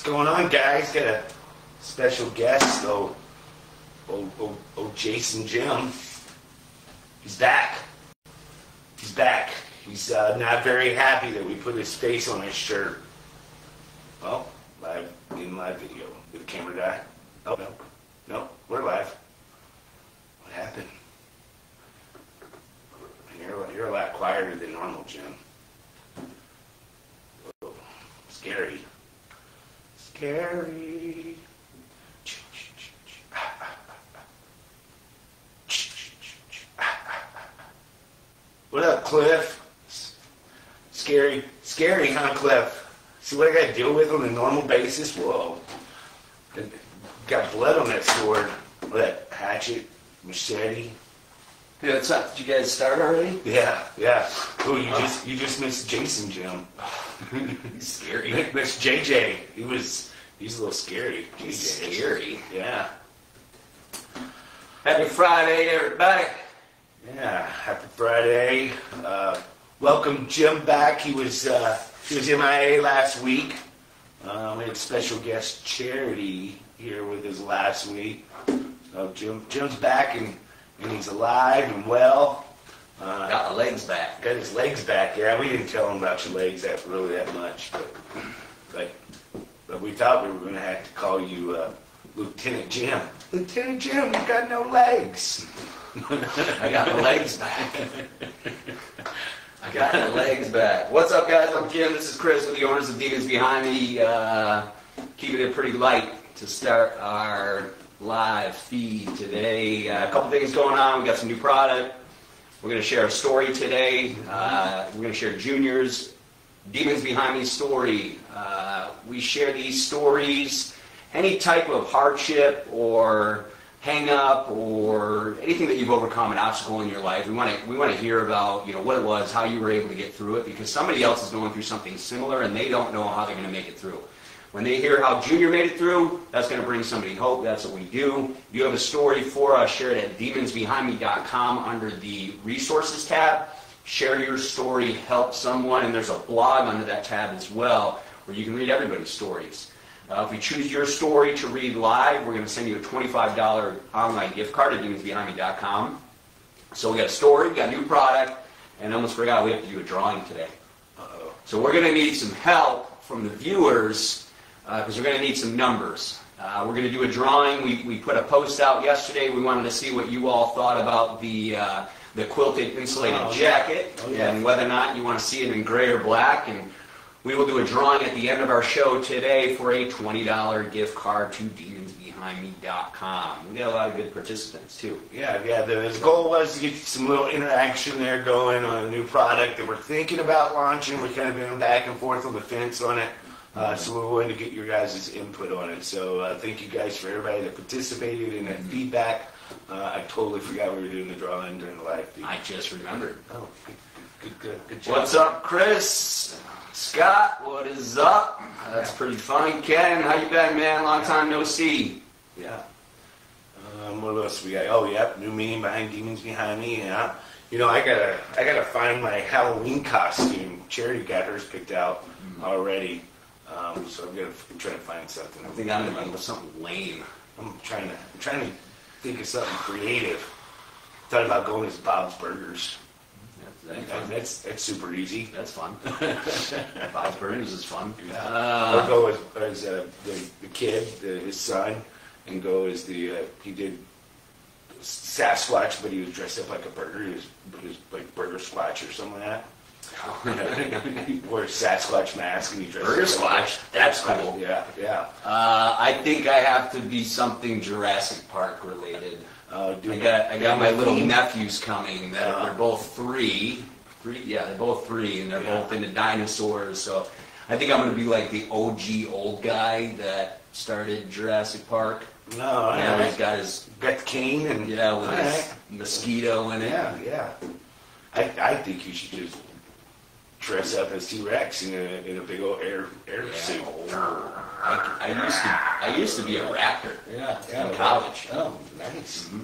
going on, guys? Got a special guest, Jason Jim. He's back. He's back. He's not very happy that we put his face on his shirt. Well, live in live video. Did the camera die? Oh, no. No, we're live. What happened? You're a lot quieter than normal, Jim. Whoa. Scary. Scary. What up, Cliff? Scary, huh, Cliff? See what I got to deal with on a normal basis? Whoa. Got blood on that sword, or that hatchet, machete. Yeah, what's up? Did you guys start already? Yeah. Oh, you just missed Jason, Jim. He's scary. That's JJ. He's a little scary. He's scary. Yeah. Happy Friday, everybody. Yeah, happy Friday. Welcome Jim back. He was MIA last week. We had a special guest Charity here with us last week. Jim's back and he's alive and well. Got my legs back. Got his legs back. Yeah, we didn't tell him about your legs that much, but we thought we were going to have to call you Lieutenant Jim. Lieutenant Jim, you got no legs. I got my legs back. I got my legs back. What's up, guys? I'm Jim. This is Chris with the owners of Demons Behind Me. Keeping it pretty light to start our live feed today. A couple things going on. We got some new product. We're going to share a story today. We're going to share Junior's Demons Behind Me story. We share these stories, any type of hardship or hang up or anything that you've overcome, an obstacle in your life. We want to hear about what it was, how you were able to get through it, because somebody else is going through something similar and they don't know how they're going to make it through. When they hear how Junior made it through, that's going to bring somebody hope. That's what we do. If you have a story for us, share it at demonsbehindme.com under the resources tab. Share your story, help someone, and there's a blog under that tab as well where you can read everybody's stories. If we choose your story to read live, we're going to send you a $25 online gift card at demonsbehindme.com. So we got a story, we got a new product, and I almost forgot we have to do a drawing today. Uh-oh. So we're going to need some help from the viewers because we're going to need some numbers. We're going to do a drawing. We put a post out yesterday. We wanted to see what you all thought about the quilted insulated jacket and whether or not you want to see it in gray or black. And we will do a drawing at the end of our show today for a $20 gift card to demonsbehindme.com. We got a lot of good participants too. Yeah. The goal was to get some little interaction there going on a new product that we're thinking about launching. We're kind of been back and forth on the fence on it. So we're willing to get your guys' input on it. So thank you guys for everybody that participated in that feedback. I totally forgot we were doing the drawing during the live feed. I just remembered. Oh, good job. What's up, Chris? Scott, what is up? That's pretty funny. Ken, how you been, man? Long time no see. Yeah. What else we got? Oh, yep. New meaning behind Demons Behind Me. Yeah. I gotta find my Halloween costume. Charity got hers picked out already. So I'm gonna try to find something. I think I'm gonna think of something lame. I'm trying to think of something creative. Thought about going as Bob's Burgers. That's super easy. That's fun. Bob's Burgers is fun. Yeah. Or go as the kid, his son, and go as he did Sasquatch, but he was dressed up like a burger. He was like Burger Squatch or something like that. He wore a Sasquatch mask and he dressed Burger Squatch. That's cool. Yeah. I think I have to be something Jurassic Park related. I got my little nephews coming. They're both three. Yeah, they're both three, and they're both into dinosaurs. So I think I'm going to be like the OG old guy that started Jurassic Park. No, he's got the cane and with his mosquito in it. Yeah. I think you should just dress up as T-Rex in a big old air suit. I used to be a raptor. Yeah. In college. Oh, nice. Mm-hmm.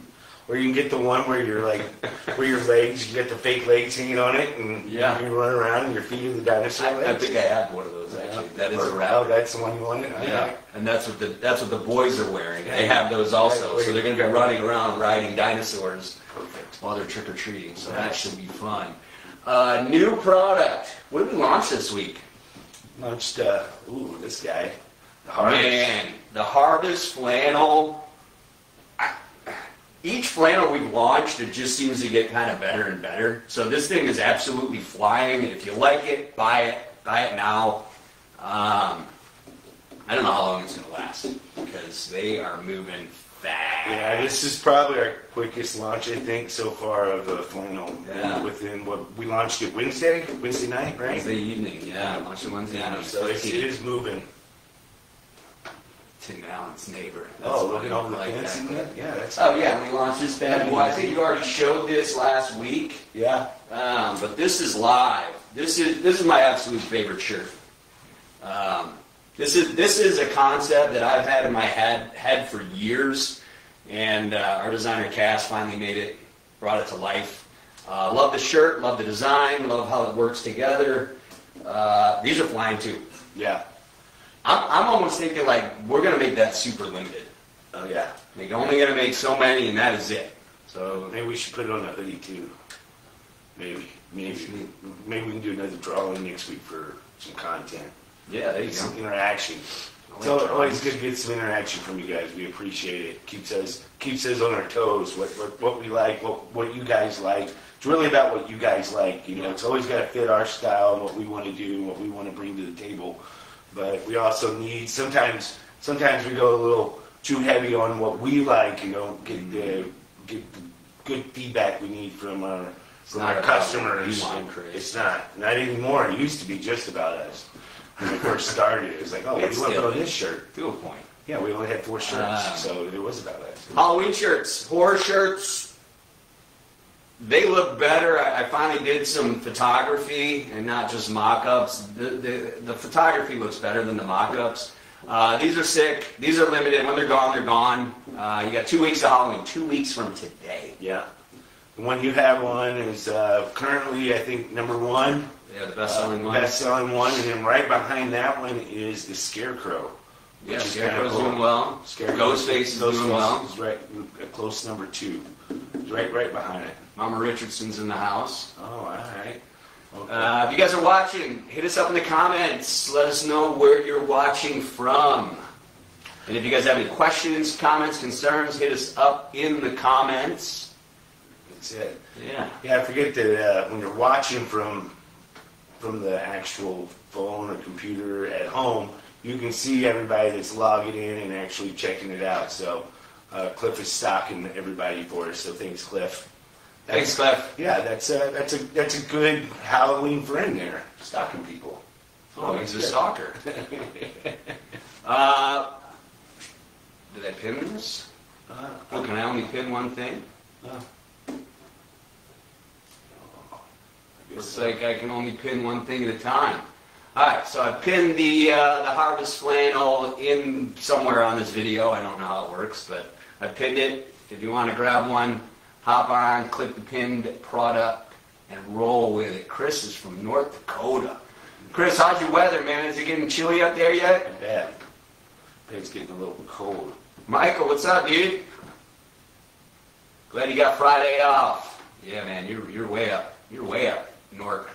or you can get the one where you're like, where your legs, you get the fake legs hanging on it, and you run around and your feet are the dinosaur legs. I think I had one of those actually. That is a wrap. Oh, that's the one you wanted? Yeah, and that's what the boys are wearing. They have those also, so they're going to be running around riding dinosaurs while they're trick or treating. So that should be fun. New product. What did we launch this week? Launched, this guy. The Harvest. Man, the Harvest flannel. Each flannel we've launched, it just seems to get kind of better and better. So this thing is absolutely flying. If you like it, buy it. Buy it now. I don't know how long it's going to last because they are moving fast. Yeah, this is probably our quickest launch, I think, so far of the flannel. Yeah. Within what we launched it Wednesday night, right? Wednesday evening, yeah. Launched it Wednesday night. So it is moving. Tim Allen's neighbor. Look at all the like fancy that. Yeah, that's. Oh yeah, we launched this bad boy. I think you already showed this last week. Yeah. But this is live. This is my absolute favorite shirt. This is a concept that I've had in my head for years, and our designer Cass finally made it, brought it to life. Love the shirt, love the design, love how it works together. These are flying too. Yeah. I'm almost thinking like we're gonna make that super limited. Oh yeah. Like only gonna make so many, and that is it. So maybe we should put it on a hoodie too. Maybe we can do another drawing next week for some content. Yeah, there you go. Some interaction. It's always good to get some interaction from you guys. We appreciate it. Keeps us on our toes. What we like, what you guys like. It's really about what you guys like. You know, it's always got to fit our style and what we want to do and what we want to bring to the table. But we also need sometimes we go a little too heavy on what we like. You know, get the good feedback we need from our customers. It's not anymore. It used to be just about us. When we first started, it was like, oh, what do you want to put on this shirt? To a point. Yeah, we only had 4 shirts, so it was about us. Halloween shirts, horror shirts. They look better. I finally did some photography and not just mock-ups. The photography looks better than the mock-ups. These are sick. These are limited. When they're gone, they're gone. You got 2 weeks of Halloween, 2 weeks from today. Yeah. The one you have on is currently, I think, number 1. Yeah, the best-selling one. Best-selling one, and then right behind that one is the Scarecrow. Yeah, Scarecrow's doing well. Ghostface is doing well. Is right, a close number 2. It's right behind it. Mama Richardson's in the house. Oh, all right. Okay. If you guys are watching, hit us up in the comments. Let us know where you're watching from. And if you guys have any questions, comments, concerns, hit us up in the comments. That's it. Yeah. Yeah, I forget that when you're watching from the actual phone or computer at home, you can see everybody that's logging in and actually checking it out. So Cliff is stocking everybody for us. So thanks, Cliff. Thanks, Cliff. Yeah, that's a good Halloween friend there, stocking people. Oh, he's a stalker. Did I pin this? Can I only pin one thing? Looks like I can only pin one thing at a time. Alright, so I pinned the Harvest flannel in somewhere on this video. I don't know how it works, but I pinned it. If you want to grab one, hop on, click the pinned product, and roll with it. Chris is from North Dakota. Chris, how's your weather, man? Is it getting chilly up there yet? Not bad. It's getting a little cold. Michael, what's up, dude? Glad you got Friday off. Yeah, man, you're way up. You're way up. Nork.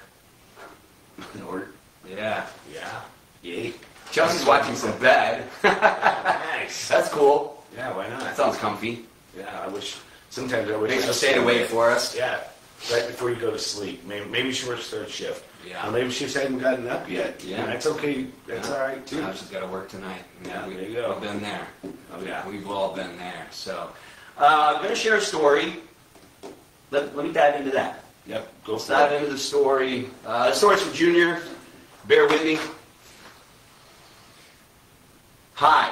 Nork? Yeah. Yeah. Yay. Chelsea's watching some bed. Nice. That's cool. Yeah, why not? That sounds comfy. Yeah, sometimes I wish. Thanks for staying awake for us. Yeah. Right before you go to sleep. Maybe she works third shift. Yeah. Or maybe she just hadn't gotten up yet. Yeah. That's okay. That's all right, too. Now she's got to work tonight. Yeah, there you go. We've been there. Oh, yeah. We've all been there. So, I'm going to share a story. Let me dive into that. Yep, go Let's for dive it. into the story. The story's from Junior. Bear with me. Hi,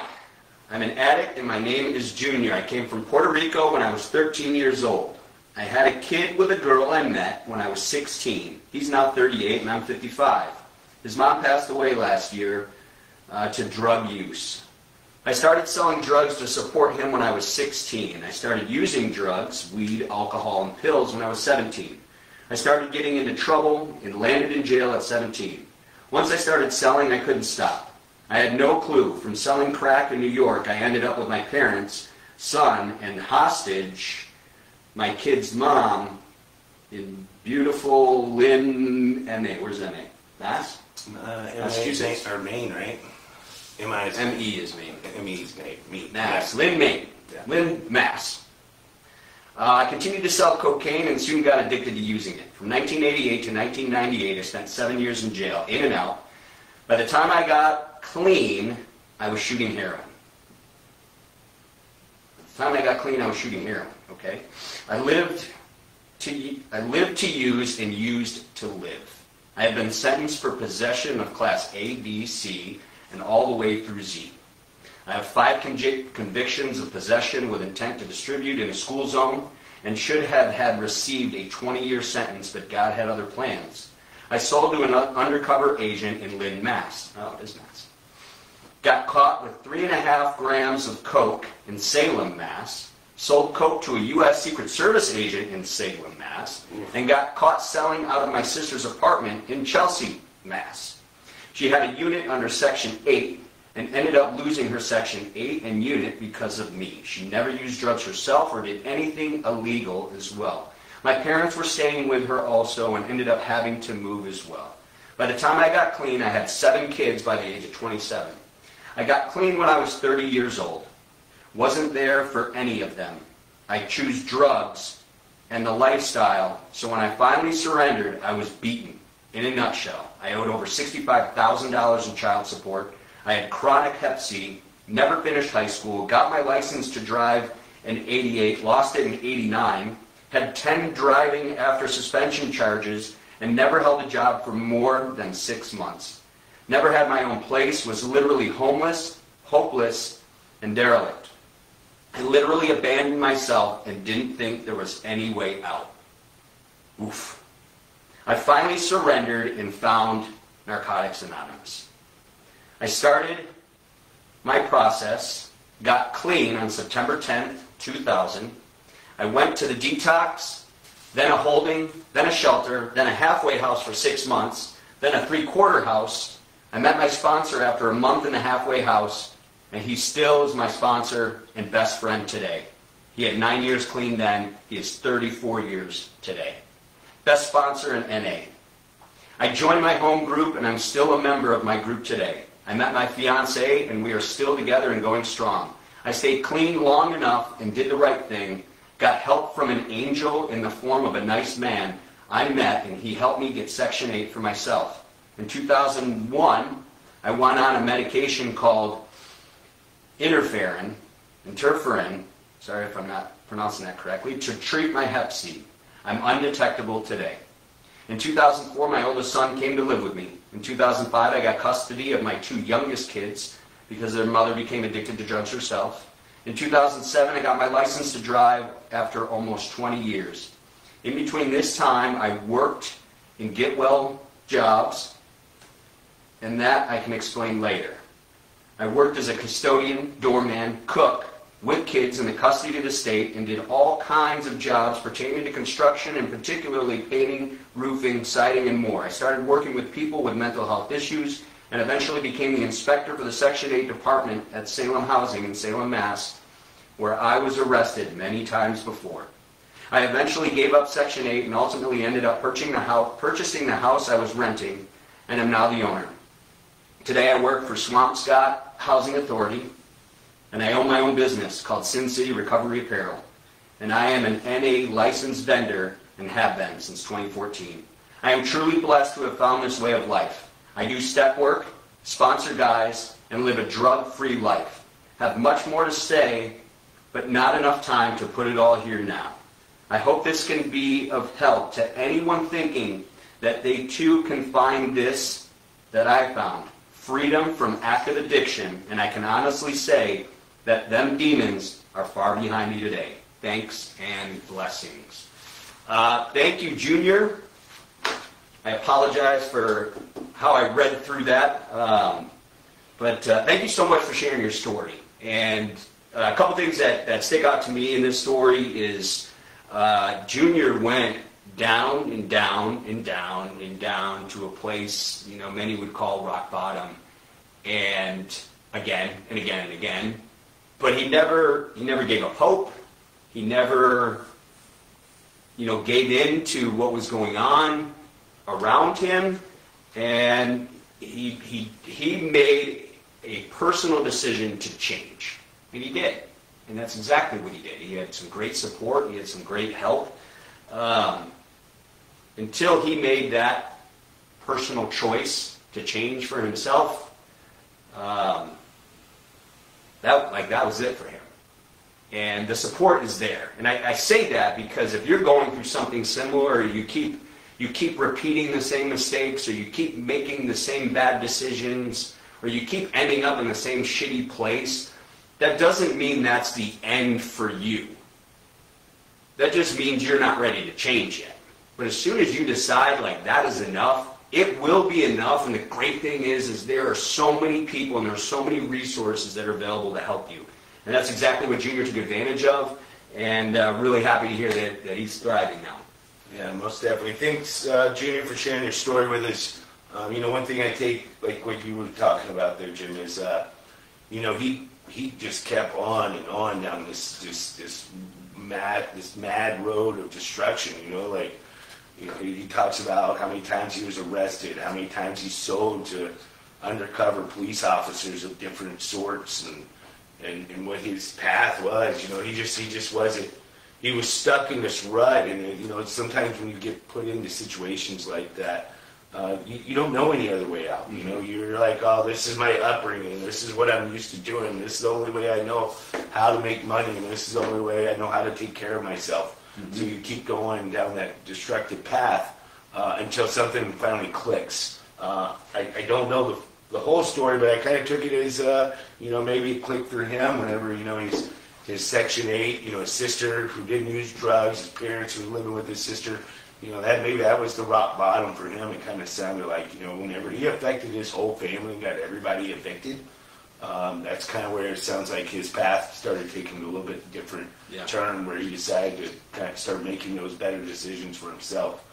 I'm an addict and my name is Junior. I came from Puerto Rico when I was 13 years old. I had a kid with a girl I met when I was 16. He's now 38 and I'm 55. His mom passed away last year to drug use. I started selling drugs to support him when I was 16. I started using drugs, weed, alcohol, and pills when I was 17. I started getting into trouble and landed in jail at 17. Once I started selling, I couldn't stop. I had no clue. From selling crack in New York, I ended up with my parents, son, and hostage, my kid's mom, in beautiful Lynn, M.A. Where's M.A.? Mass? Massachusetts. Or Maine, right? M.E. is Maine. M.E. is Maine. Mass. Lynn, Maine. Yeah. Lynn, Mass. I continued to sell cocaine and soon got addicted to using it. From 1988 to 1998, I spent 7 years in jail, in and out. By the time I got clean, I was shooting heroin. By the time I got clean, I was shooting heroin, okay? I lived to use and used to live. I have been sentenced for possession of class A, B, C, and all the way through Z. I have 5 convictions of possession with intent to distribute in a school zone and should have had received a 20-year sentence, but God had other plans. I sold to an undercover agent in Lynn, Mass. Oh, it is Mass. Got caught with 3.5 grams of coke in Salem, Mass. Sold coke to a U.S. Secret Service agent in Salem, Mass. And got caught selling out of my sister's apartment in Chelsea, Mass. She had a unit under Section 8 and ended up losing her Section 8 and unit because of me. She never used drugs herself or did anything illegal as well. My parents were staying with her also and ended up having to move as well. By the time I got clean, I had 7 kids by the age of 27. I got clean when I was 30 years old. Wasn't there for any of them. I chose drugs and the lifestyle, so when I finally surrendered, I was beaten. In a nutshell, I owed over $65,000 in child support. I had chronic hep C, never finished high school, got my license to drive in 88, lost it in 89, had 10 driving after suspension charges, and never held a job for more than 6 months. Never had my own place, was literally homeless, hopeless, and derelict. I literally abandoned myself and didn't think there was any way out. Oof. I finally surrendered and found Narcotics Anonymous. I started my process, got clean on September 10th, 2000. I went to the detox, then a holding, then a shelter, then a halfway house for 6 months, then a 3/4 house. I met my sponsor after a month in the halfway house, and he still is my sponsor and best friend today. He had 9 years clean then. He is 34 years today. Best sponsor in NA. I joined my home group, and I'm still a member of my group today. I met my fiancée, and we are still together and going strong. I stayed clean long enough and did the right thing, got help from an angel in the form of a nice man I met, and he helped me get Section 8 for myself. In 2001, I went on a medication called interferon, sorry if I'm not pronouncing that correctly, to treat my hep C. I'm undetectable today. In 2004, my oldest son came to live with me. In 2005, I got custody of my 2 youngest kids because their mother became addicted to drugs herself. In 2007, I got my license to drive after almost 20 years. In between this time, I worked in get-well jobs, and that I can explain later. I worked as a custodian, doorman, cook, with kids in the custody of the state, and did all kinds of jobs pertaining to construction, and particularly painting, roofing, siding, and more. I started working with people with mental health issues, and eventually became the inspector for the Section 8 department at Salem Housing in Salem, Mass., where I was arrested many times before. I eventually gave up Section 8 and ultimately ended up purchasing the house I was renting, and am now the owner. Today I work for Swampscott Housing Authority, and I own my own business called Sin City Recovery Apparel. And I am an NA licensed vendor and have been since 2014. I am truly blessed to have found this way of life. I do step work, sponsor guys, and live a drug-free life. Have much more to say, but not enough time to put it all here now. I hope this can be of help to anyone thinking that they too can find this that I found. Freedom from active addiction, and I can honestly say that them demons are far behind me today. Thanks and blessings. Thank you, Junior. I apologize for how I read through that, but thank you so much for sharing your story. And a couple things that stick out to me in this story is Junior went down and down and down and down to a place, you know, many would call rock bottom, and again and again and again. But he never gave up hope. He never, you know, gave in to what was going on around him, and he made a personal decision to change, and he did, and that's exactly what he did. He had some great support. He had some great help. Until he made that personal choice to change for himself, that was it for him. And the support is there. And I say that because if you're going through something similar, or you keep repeating the same mistakes, or you keep making the same bad decisions, or you keep ending up in the same shitty place, that doesn't mean that's the end for you. That just means you're not ready to change yet. But as soon as you decide, like, that is enough, it will be enough. And the great thing is there are so many people and there are so many resources that are available to help you. And that's exactly what Junior took advantage of. And really happy to hear that he's thriving now. Yeah, most definitely. Thanks, Junior, for sharing your story with us. You know, one thing I take, like what you were talking about there, Jim, is, you know, he just kept on and on down this mad road of destruction. You know, like, you know, he talks about how many times he was arrested, how many times he sold to undercover police officers of different sorts, and what his path was. You know, he just wasn't. He was stuck in this rut, and you know, sometimes when you get put into situations like that, you don't know any other way out. You know, you're like, oh, this is my upbringing. This is what I'm used to doing. This is the only way I know how to make money, and this is the only way I know how to take care of myself. So you keep going down that destructive path until something finally clicks. I don't know the whole story, but I kind of took it as, you know, maybe it clicked for him whenever, you know, his Section 8, you know, his sister who didn't use drugs, his parents who were living with his sister, you know, maybe that was the rock bottom for him. It kind of sounded like, you know, whenever he affected his whole family and got everybody evicted, that's kind of where it sounds like his path started taking a little bit different turn, where he decided to kind of start making those better decisions for himself.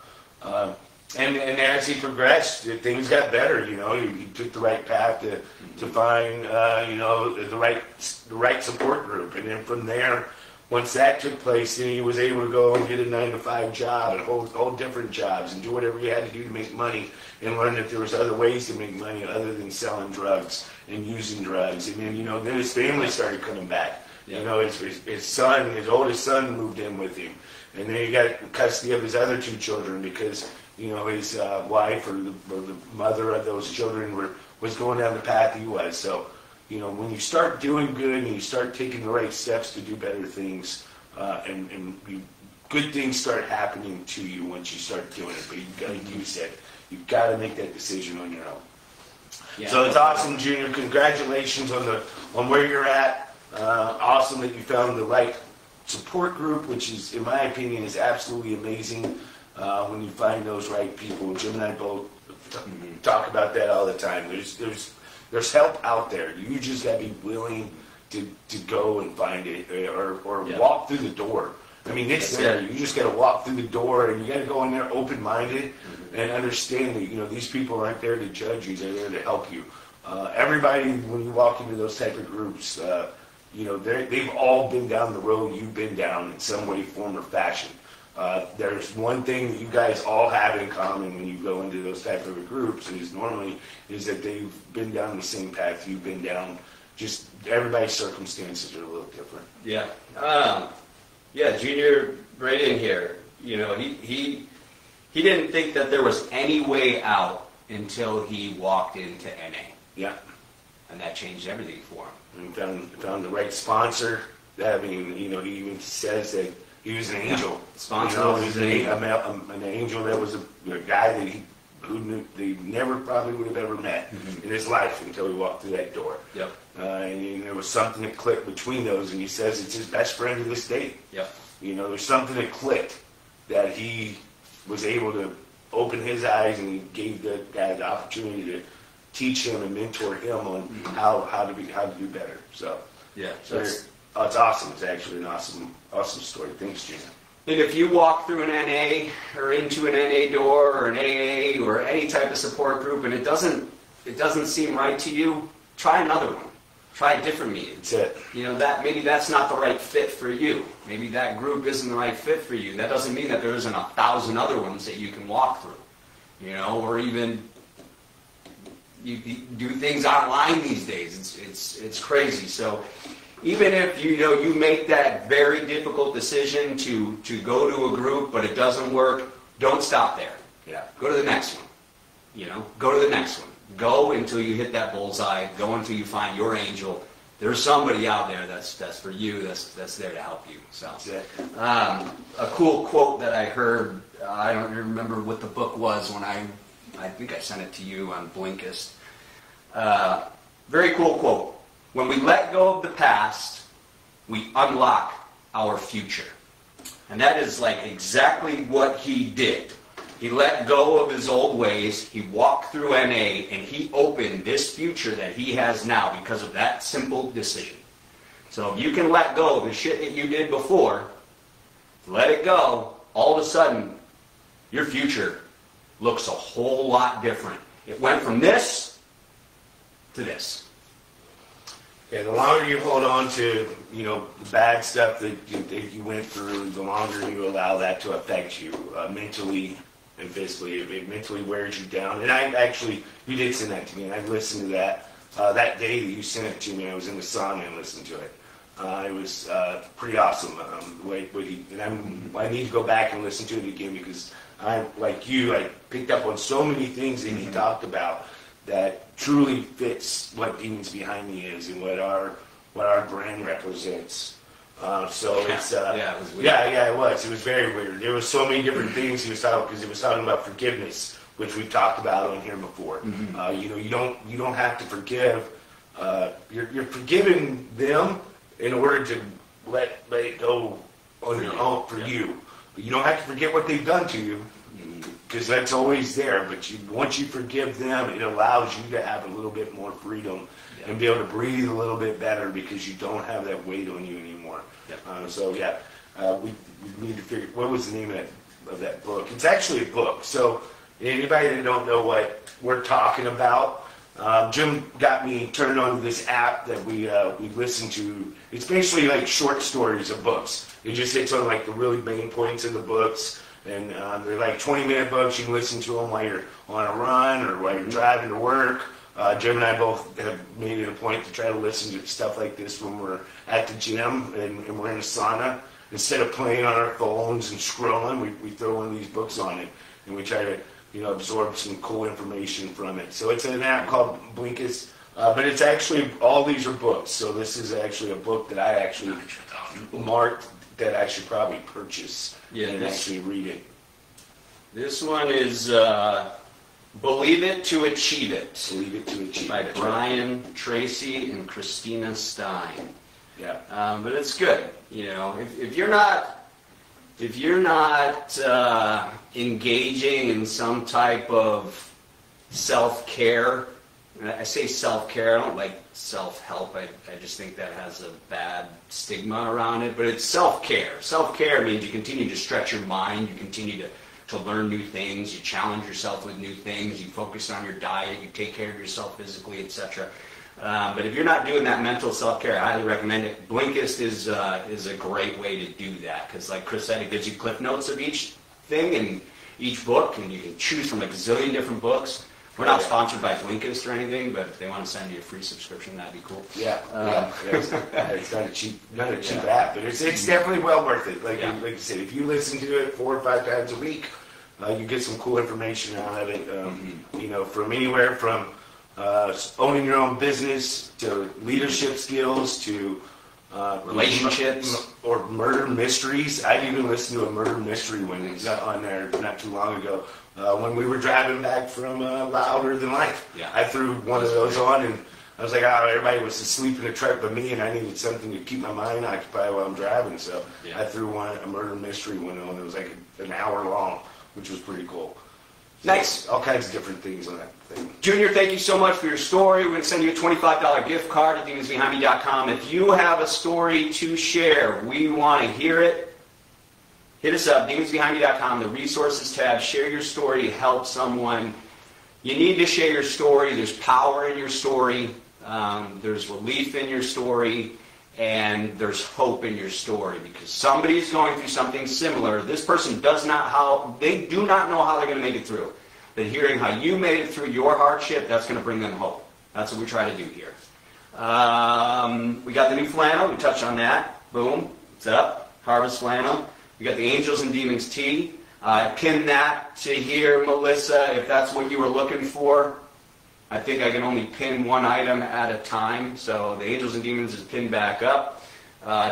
And as he progressed, things got better. You know, he took the right path to find, you know, the right support group, and then from there, once that took place, then he was able to go and get a 9-to-5 job and hold different jobs and do whatever he had to do to make money, and learn that there was other ways to make money other than selling drugs and using drugs. And then, you know, then his family started coming back. You know, his son, his oldest son, moved in with him, and then he got custody of his other 2 children because, you know, his wife or the mother of those children was going down the path he was. So, you know, when you start doing good and you start taking the right steps to do better things, good things start happening to you once you start doing it. But like you said, you've got to make that decision on your own. Yeah. So it's awesome, Junior. Congratulations on where you're at. Awesome that you found the right support group, which is, in my opinion, is absolutely amazing when you find those right people. Jim and I both talk about that all the time. There's help out there. You just got to be willing to go and find it, or walk through the door. I mean, it's there. You just got to walk through the door, and you got to go in there open-minded and understand that, you know, these people aren't there to judge you. They're there to help you. Everybody, when you walk into those type of groups, you know, they've all been down the road you've been down in some way, form, or fashion. There's one thing that you guys all have in common when you go into those type of groups is that they've been down the same path you've been down. Just everybody's circumstances are a little different. Yeah. Yeah, Junior, right in here. You know, he didn't think that there was any way out until he walked into NA. Yeah. And that changed everything for him. And found the right sponsor. I mean, you know, he even says that he was an angel. Sponsor. You know, he was an angel that was a guy who they never probably would have ever met in his life until he walked through that door. Yep. And there was something that clicked between those, and he says it's his best friend to this day. Yep. You know, there's something that clicked that he was able to open his eyes, and he gave the guy the opportunity to teach him and mentor him on how to do better. So Yeah. So it's awesome. It's actually an awesome story. Thanks, Jim. And if you walk through an NA or into an NA door or an AA or any type of support group and it doesn't seem right to you, try another one. Try a different meeting. That's it. You know, that maybe that's not the right fit for you. Maybe that group isn't the right fit for you. That doesn't mean that there isn't 1,000 other ones that you can walk through. You know, or even you do things online these days. It's crazy. So even if you make that very difficult decision to go to a group but it doesn't work, don't stop there. Yeah. Go to the next one. Go to the next one. Go until you hit that bullseye. Go until you find your angel. There's somebody out there that's for you. That's there to help you. So, a cool quote that I heard. I don't remember what the book was when I think I sent it to you on Blinkist. Very cool quote. When we let go of the past, we unlock our future. And that is like exactly what he did. He let go of his old ways, he walked through NA, and he opened this future that he has now because of that simple decision. So if you can let go of the shit that you did before, let it go, all of a sudden, your future looks a whole lot different. It went from this to this. Yeah, the longer you hold on to, the bad stuff that you went through, the longer you allow that to affect you mentally and physically. It mentally wears you down. And you did send that to me, and I listened to that that day that you sent it to me. I was in the sauna and listened to it. It was pretty awesome. I need to go back and listen to it again because I picked up on so many things that he talked about that truly fits what Demons Behind Me is and what our brand represents. It was weird. It was. It was very weird. There was so many different things he was talking about because he was talking about forgiveness, which we've talked about on here before. Mm-hmm. You don't have to forgive. You're forgiving them in order to let it go on your own for you. But you don't have to forget what they've done to you because that's always there. But once you forgive them, it allows you to have a little bit more freedom and be able to breathe a little bit better because you don't have that weight on you anymore. We need to figure what was the name of that book. It's actually a book. So anybody that don't know what we're talking about, Jim got me turned on to this app that we listen to. It's basically like short stories of books. It just hits on like the really main points of the books. And they're like 20-minute books. You can listen to them while you're on a run or while you're driving to work. Jim and I both have made it a point to try to listen to stuff like this when we're at the gym and we're in a sauna. Instead of playing on our phones and scrolling, we throw one of these books on it and we try to absorb some cool information from it. So it's an app called Blinkist, but it's actually all these are books. So this is actually a book that I actually marked that I should probably purchase and actually read it. This one is Believe It to Achieve It. Believe It to Achieve It. By Brian Tracy and Christina Stein. Yeah. But it's good. If you're not engaging in some type of self-care, and I say self-care, I don't like self-help. I just think that has a bad stigma around it. But it's self-care. Self-care means you continue to stretch your mind. You continue to learn new things. You challenge yourself with new things. You focus on your diet. You take care of yourself physically, etc. But if you're not doing that mental self-care, I highly recommend it. Blinkist is a great way to do that because, like Chris said, it gives you cliff notes of each thing and each book, and you can choose from like a zillion different books. We're not sponsored by Blinkist or anything, but if they want to send you a free subscription, that'd be cool. It's not a cheap app, but it's definitely well worth it. Like you said, if you listen to it 4 or 5 times a week, you get some cool information out of it. From anywhere from owning your own business to leadership skills to relationships or murder mysteries. I even listened to a murder mystery when it got on there not too long ago. When we were driving back from Louder Than Life, I threw one of those on, and I was like, everybody was asleep in the truck but me, and I needed something to keep my mind occupied while I'm driving. So I threw a murder mystery one on. It was like an hour long, which was pretty cool. Nice. All kinds of different things on that thing. Junior, thank you so much for your story. We're going to send you a $25 gift card at demonsbehindme.com. If you have a story to share, we want to hear it. Hit us up, demonsbehindme.com, the resources tab. Share your story, help someone. You need to share your story. There's power in your story. There's relief in your story. And there's hope in your story because somebody's going through something similar. This person do not know how they're going to make it through. But hearing how you made it through your hardship, that's going to bring them hope. That's what we try to do here. We got the new flannel. We touched on that. Boom. It's up. Harvest flannel. We got the Angels and Demons tee. I pinned that to here, Melissa, if that's what you were looking for. I think I can only pin one item at a time, so the Angels and Demons is pinned back up.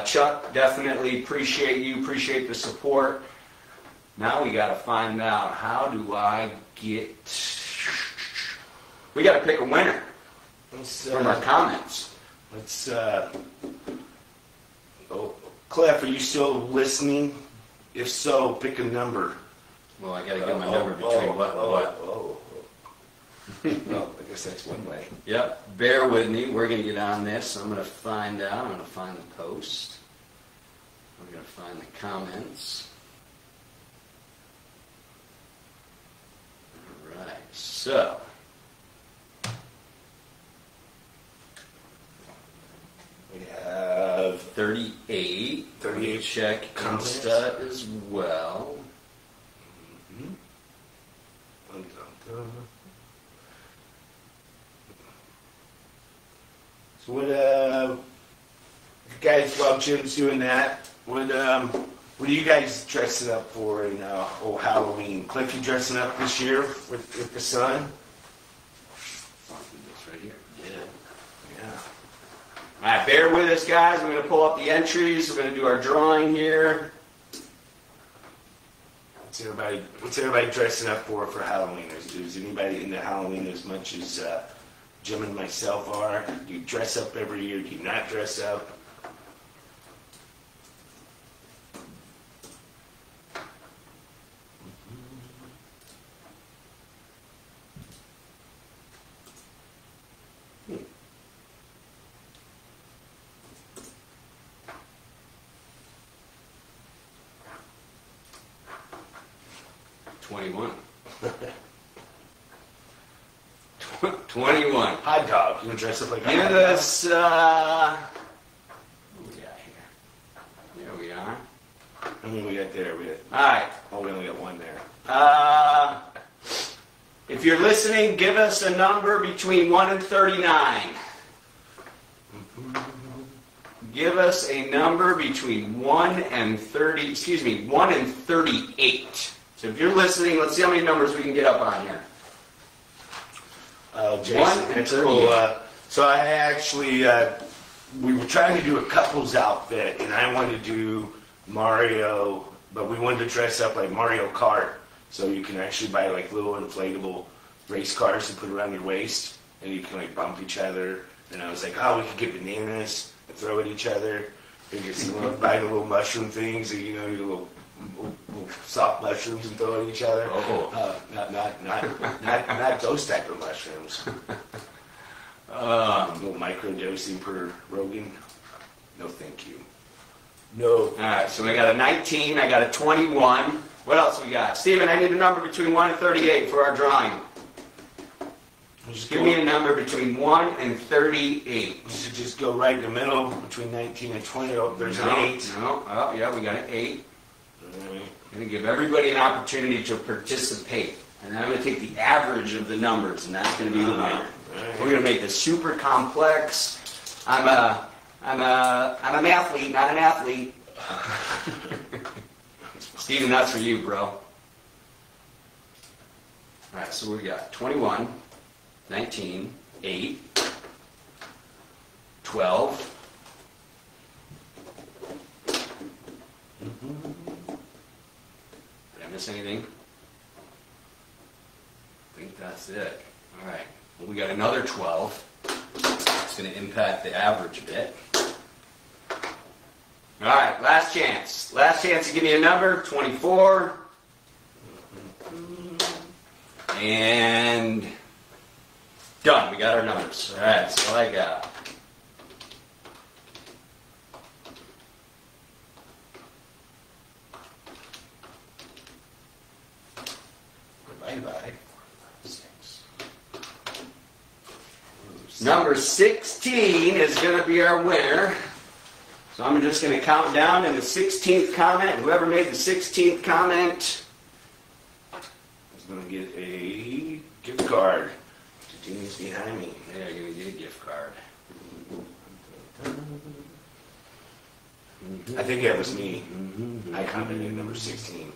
Chuck, definitely appreciate you, appreciate the support. Now we got to find out, how do I get... We got to pick a winner from our comments. Clef, are you still listening? If so, pick a number. Well, I got to get my number between what and what. Well, I guess that's one way. Yep, bear with me. We're going to get on this. I'm going to find out. I'm going to find the post. I'm going to find the comments. All right, so. We have 38. 38 Check comments. Insta as well. Mm-hmm. So what, guys, while Jim's doing that, what are you guys dressing up for in Halloween? Cliff, you dressing up this year with the sun? It's right here. Yeah. All right, bear with us, guys. We're going to pull up the entries. We're going to do our drawing here. What's everybody dressing up for Halloween? Is anybody into Halloween as much as Jim and myself are? Do you dress up every year? Do you not dress up? $21. Hot dog. You want to dress up like a Give hot us, what do we got here? There we are. dog? I mean, we got there. All right. Oh, we only got one there. If you're listening, give us a number between 1 and 39. Give us a number between 1 and 38. So if you're listening, let's see how many numbers we can get up on here. Jason, 1 and that's 38. cool. So I actually, we were trying to do a couple's outfit, and I wanted to do Mario, but we wanted to dress up like Mario Kart. So you can actually buy like little inflatable race cars to put around your waist, and you can like bump each other. And I was like, oh, we could get bananas and throw at each other. And get some buy the little mushroom things, and your little soft mushrooms and throw at each other. Oh. Not those type of mushrooms. A little microdosing per Rogan. No, thank you. No. All right, so we got a 19, I got a 21. What else we got? Steven, I need a number between 1 and 38 for our drawing. Give me a number between 1 and 38. You should just go right in the middle between 19 and 20. Oh, there's an 8. No. Oh, yeah, we got an 8. All right. I'm going to give everybody an opportunity to participate. And I'm going to take the average of the numbers, and that's going to be the winner. Right. We're going to make this super complex. I'm an athlete, not an athlete. Steven, that's for you, bro. All right, so we got 21, 19, 8, 12. Did I miss anything? I think that's it. All right. Well, we got another 12. It's going to impact the average a bit. All right, last chance. Last chance to give me a number, 24. And done. We got our numbers. All right, that's all I got. Bye-bye. Number 16 is going to be our winner. So I'm just going to count down, and the 16th comment, whoever made the 16th comment is going to get a gift card to Dean's Behind Me. Yeah, you're going to get a gift card. I think that was me. I commented number 16.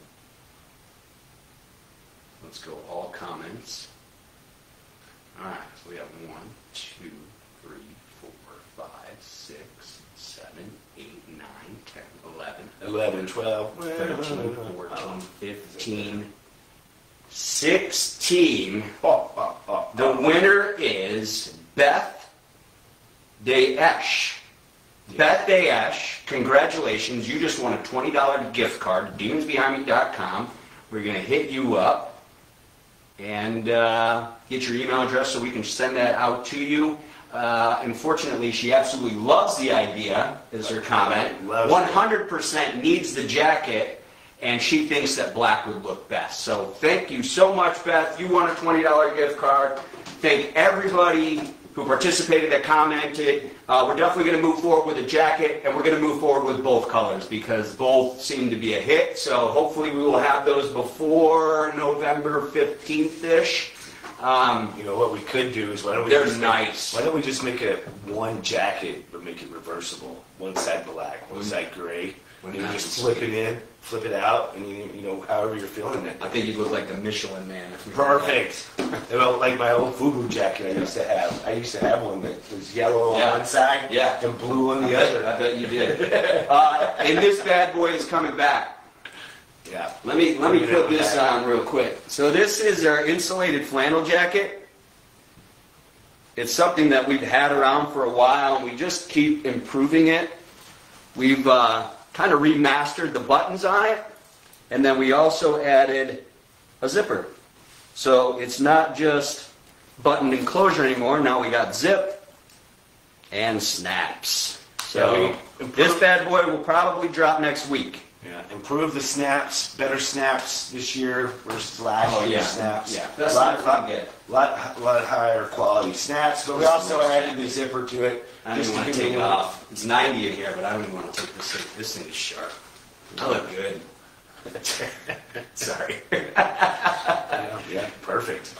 Let's go all comments. All right, so we have 1, 2, 3, 4, 5, 6, 7, 8, 9, 10, 11, 11, 12, 13, 14, 15, 16. The winner is Beth Daesh. Beth Daesh, congratulations. You just won a $20 gift card, demonsbehindme.com. We're going to hit you up and get your email address so we can send that out to you. Unfortunately, she absolutely loves the idea, is her comment. 100% needs the jacket, and she thinks that black would look best. So thank you so much, Beth. You won a $20 gift card. Thank everybody who participated, that commented. We're definitely going to move forward with a jacket, and we're going to move forward with both colors because both seem to be a hit. So hopefully we will have those before November 15th-ish. You know what we could do is why don't we just make it one jacket but make it reversible? One side black, one side gray. And you just flip it in, flip it out, and you know however you're feeling it. I think you look like the Michelin Man. If we Perfect. You know, like my old FUBU jacket I used to have. I used to have one that was yellow on one side and blue on the other. I bet you did. And this bad boy is coming back. Yeah. Let me put this on real quick. So this is our insulated flannel jacket. It's something that we've had around for a while, and we just keep improving it. We've kind of remastered the buttons on it, and then we also added a zipper. So it's not just button enclosure anymore. Now we got zip and snaps. So this bad boy will probably drop next week. Yeah, improve the snaps, better snaps this year versus last year's snaps. Yeah, that's a lot higher quality snaps, but we also added the zipper to it. I don't even want to take it off. It's 90 in here, but I don't even want to take this thing. This thing is sharp. I look good. Sorry. Yeah, perfect.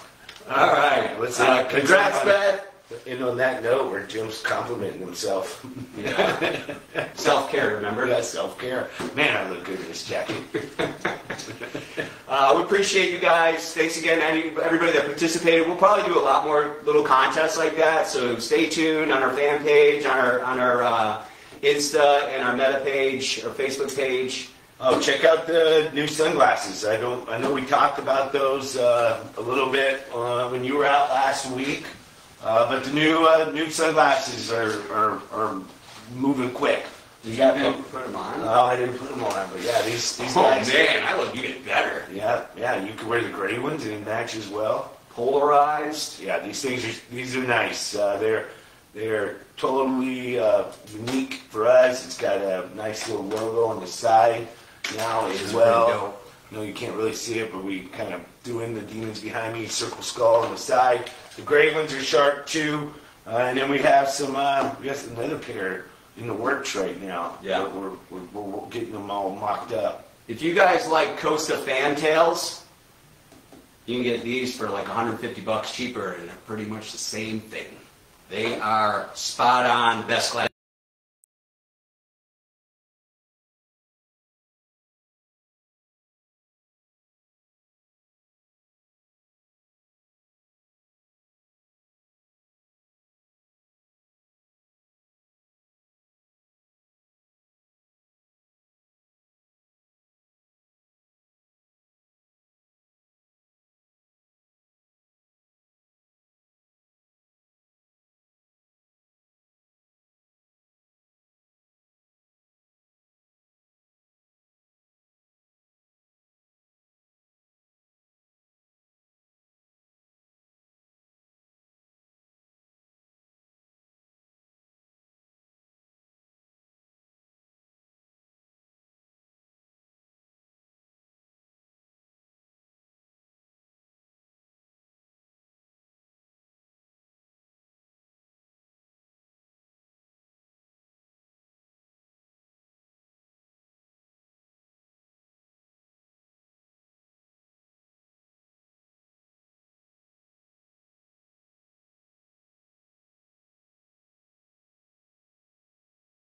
All right. Let's congrats, Beth. And on that note, where Jim's complimenting himself. Yeah. Self-care, remember? Yeah, self-care. Man, I look good in this jacket. We appreciate you guys. Thanks again, everybody that participated. We'll probably do a lot more little contests like that, so stay tuned on our fan page, on our Insta and our Meta page, our Facebook page. Oh, check out the new sunglasses. I know we talked about those a little bit when you were out last week. But the new sunglasses are moving quick. You got to put them on? Oh, I didn't put them on, but yeah, these guys. Oh man, I look even better. Yeah, you can wear the gray ones and it matches well. Polarized. Yeah, these are nice. They're totally unique for us. It's got a nice little logo on the side now as well. No, you can't really see it, but we kind of threw in the Demons Behind Me circle skull on the side. The gray ones are sharp too, and then we have we got another pair in the works right now. Yeah, we're getting them all mocked up. If you guys like Costa fantails, you can get these for like $150 cheaper, and they're pretty much the same thing. They are spot on, best class.